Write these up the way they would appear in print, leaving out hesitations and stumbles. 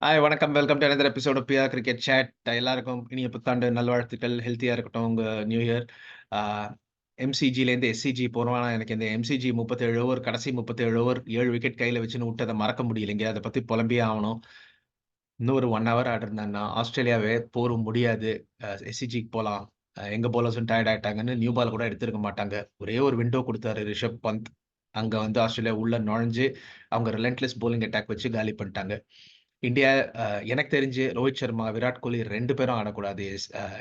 Hi வணக்கம். Welcome to another episode of PR cricket chat. எல்லாருக்கும் இனிய புத்தாண்டு நல்வாழ்த்துக்கள். ஹெல்த்தியா இருக்கட்டும் உங்க நியூ இயர். ஆ எம்சிஜிலேருந்து எஸ்சிஜி போறோம். ஆனா எனக்கு இந்த எம்சிஜி 37 ஓவர், கடைசி 37 ஓவர் 7 விக்கெட் கையில வச்சுன்னு விட்டத மறக்க முடியலைங்க. அத பத்தி புலம்பியே ஆவணும். இன்னும் ஒரு 1 ஹவர் ஆடிருந்தான்னா, ஆஸ்திரேலியாவே போர் முடியாது. எஸ்சிஜிக்கு போலாம். எங்க பவுலர்ஸும் டயர்ட் ஆயிட்டாங்கன்னு நியூ பால் கூட எடுத்திருக்க மாட்டாங்க. ஒரே ஒரு விண்டோ குடுத்தாரு ரிஷப் பந்த். அங்க வந்து ஆஸ்திரேலியா உள்ள நுழைஞ்சு, அவங்க ரிலன்ட்லெஸ் பவுலிங் அட்டாக் வச்சு காலி பண்ணிட்டாங்க. இந்தியா எனக்கு தெரிஞ்சு ரோஹித் சர்மா, விராட் கோலி 2 பேரும் ஆடக்கூடாது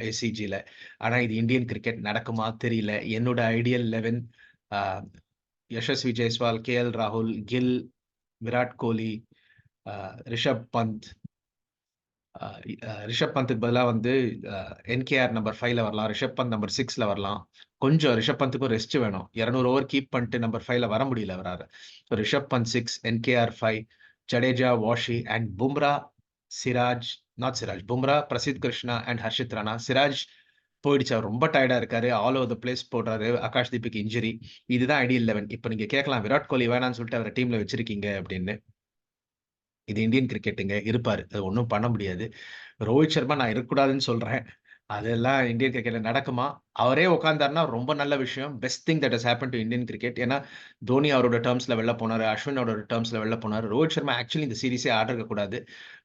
எஸ்சிஜில. ஆனா இது இந்தியன் கிரிக்கெட் நடக்குமா தெரியல. என்னோட ஐடியல் 11 அ யஷஸ்வி ஜெய்ஸ்வால், கேஎல் ராகுல், கில், விராட் கோலி, அ ரிஷப் பந்த். அ ரிஷப் பந்துக்கு பதிலா வந்து என்கேஆர் நம்பர் 5ல வரலாம். ரிஷப் பந்த் நம்பர் 6ல வரலாம். கொஞ்சம் ரிஷப் பந்துக்கும் ரெஸ்ட் வேணும். 200 ஓவர் கீப் பண்ணிட்டு நம்பர் 5ல வர முடியல அவரால. Rishabh Pant 6, NKR 5, Jadeja, Washi and Bumrah, Siraj not Siraj. Bumrah, Prasidh Krishna and Harshit Rana. Siraj போயிடுச்சு. அவர் ரொம்ப டயர்டா இருக்காரு. ஆல் ஓவர் த பிளேஸ் போடுறாரு. ஆகாஷ் தீப்புக்கு இன்ஜுரி. இதுதான் ஐடியல் 11. இப்ப நீங்க கேட்கலாம், விராட் கோலி வேணான்னு சொல்லிட்டு அவர டீம்ல வச்சிருக்கீங்க அப்படின்னு. இது இந்தியன் கிரிக்கெட்டுங்க. இருப்பாரு. அது ஒண்ணும் பண்ண முடியாது. ரோஹித் சர்மா நான் இருக்கக்கூடாதுன்னு சொல்றேன். அதெல்லாம் இந்தியன் கிரிக்கெட்ல நடக்குமா? அவரே உட்கார்ந்தாருன்னா ரொம்ப நல்ல விஷயம். Best thing that has happened to Indian cricket. ஏன்னா, தோனி அவரோட டெர்ம்ஸ்ல வெளில போனாரு. அஸ்வின் அவரோட டெர்ம்ஸ்ல வெளில போனாரு. ரோஹித் சர்மா ஆக்சுவலி இந்த சீரிஸே ஆடிருக்க கூடாது.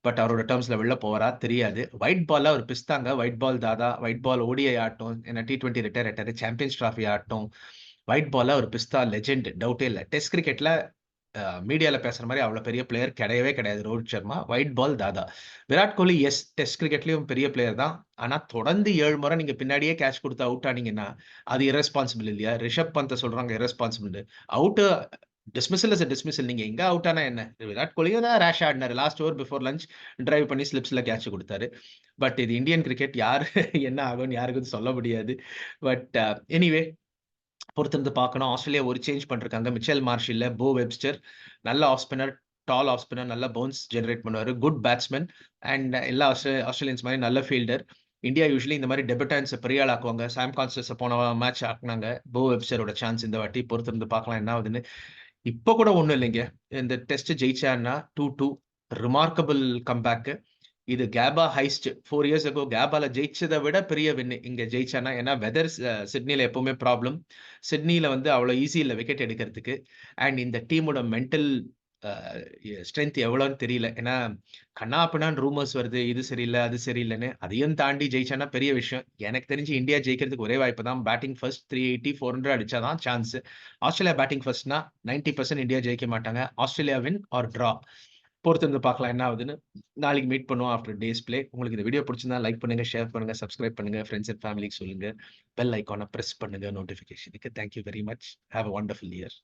பட் அவரோட டெர்ம்ஸ்ல வெளில போவாரா தெரியாது. ஒயிட் பால்ல அவர் பிஸ்தாங்க. ஒயிட் பால் தாதா. ஒயிட் பால் ஓடிஐ ஆடட்டும். ஏன்னா T20 ரிட்டயர் ஆயிட்டாரு. சாம்பியன்ஸ் டிராஃபி ஆடட்டும். ஒயிட் பால்ல ஒரு பிஸ்தா லெஜெண்ட். டவுட்டே இல்ல. டெஸ்ட் கிரிக்கெட்ல மீடியால பேசுற மாரி அவ்வளோ பெரிய பிளேயர் கிடையவே கிடையாது ரோஹித் சர்மா. ஒயிட் பால் தாதா. விராட் கோலி டெஸ்ட் கிரிக்கெட்லயும் பெரிய பிளேயர் தான். ஆனா தொடர்ந்து 7 முறை நீங்க பின்னாடியே கேட்ச் குடுத்து அவுட் ஆனீங்கன்னா, அது இர்ரெஸ்பான்சிபிள் இல்லையா? ரிஷப் பந்த சொல்றாங்க இர்ரெஸ்பான்சிபிள்னு. Out dismissal is dismissal. நீங்க எங்க அவுட் ஆனா என்ன? விராட் கோலியும் தான் ரேஷ் ஆடினாரு. Last over before lunch drive பண்ணி ஸ்லிப்ஸ்ல கேட்ச் குடுத்தாரு. பட் இது இந்தியன் கிரிக்கெட். யாரு என்ன ஆகும்னு யாருக்கும் சொல்ல முடியாது. பட் எனிவே பொறுத்திருந்து பார்க்கணும். ஆஸ்திரேலியா ஒரு சேஞ்ச் பண்ணிருக்காங்க. மிச்செல் மார்ஷ் இல்ல. போ வெப்ஸ்டர் நல்ல ஆஃப் ஸ்பின்னர், டால் ஆஃப் ஸ்பின்னர், நல்ல பவுன்ஸ் ஜெனரேட் பண்ணுவாரு. குட் பேட்ஸ்மேன் அண்ட் எல்லா ஆஸ்திரேலியன்ஸ் மாரி நல்ல ஃபீல்டர். இந்தியா யூசுவலி இந்த மாரி டெபுட்டன்ட்ஸ பெரிய ஆள் ஆக்குவாங்க. சாம் கான்ஸ்டன்ஸ போன மேட்ச் ஆக்குனாங்க. போ வெப்ஸ்டரோட சான்ஸ் இந்த வாட்டி பொறுத்திருந்து பார்க்கலாம் என்ன ஆகுதுன்னு. இப்ப கூட ஒண்ணும் இல்லைங்க. இந்த டெஸ்ட் ஜெயிச்சான்னா 2-2 ரிமார்க்கபிள் கம்பேக். இது கேபா ஹைஸ்ட் 4 இயர்ஸ் அகோ கேபால ஜெயிச்சத விட பெரிய வின் இங்க ஜெயிச்சான்னா. ஏன்னா வெதர் சிட்னில எப்பவுமே ப்ராப்ளம். சிட்னில வந்து அவ்வளோ ஈஸி இல்ல விக்கெட் எடுக்கிறதுக்கு. அண்ட் இந்த டீமோட மென்டல் ஸ்ட்ரென்த் எவ்வளோன்னு தெரியல. ஏன்னா கன்னா பின்னான்னு ரூமர்ஸ் வருது. இது சரியில்ல, அது சரியில்லன்னு. அதையும் தாண்டி ஜெயிச்சான்னா பெரிய விஷயம். எனக்கு தெரிஞ்சு இந்தியா ஜெயிக்கிறதுக்கு ஒரே வாய்ப்பு தான். பேட்டிங் ஃபர்ஸ்ட் 380, 400 அடிச்சா தான் சான்ஸ். ஆஸ்திரேலியா பேட்டிங் ஃபர்ஸ்ட்னா 90% இந்தியா ஜெயிக்க மாட்டாங்க. Australia win R draw. பொறுத்திருந்து பார்க்கலாம் என்ன ஆகுதுன்னு. நாளைக்கு மீட் பண்ணுவோம் ஆஃப்டர் டேஸ் பிளே. உங்களுக்கு இந்த வீடியோ பிடிச்சிருந்தா லைக் பண்ணுங்க, ஷேர் பண்ணுங்க, சப்ஸ்கிரைப் பண்ணுங்க, ஃப்ரெண்ட்ஸ் அண்ட் ஃபேமிலிக்கு சொல்லுங்க. பெல் ஐகான பிரஸ் பண்ணுங்க நோட்டிஃபிகேஷனுக்கு. Thank you very much. Have a wonderful year.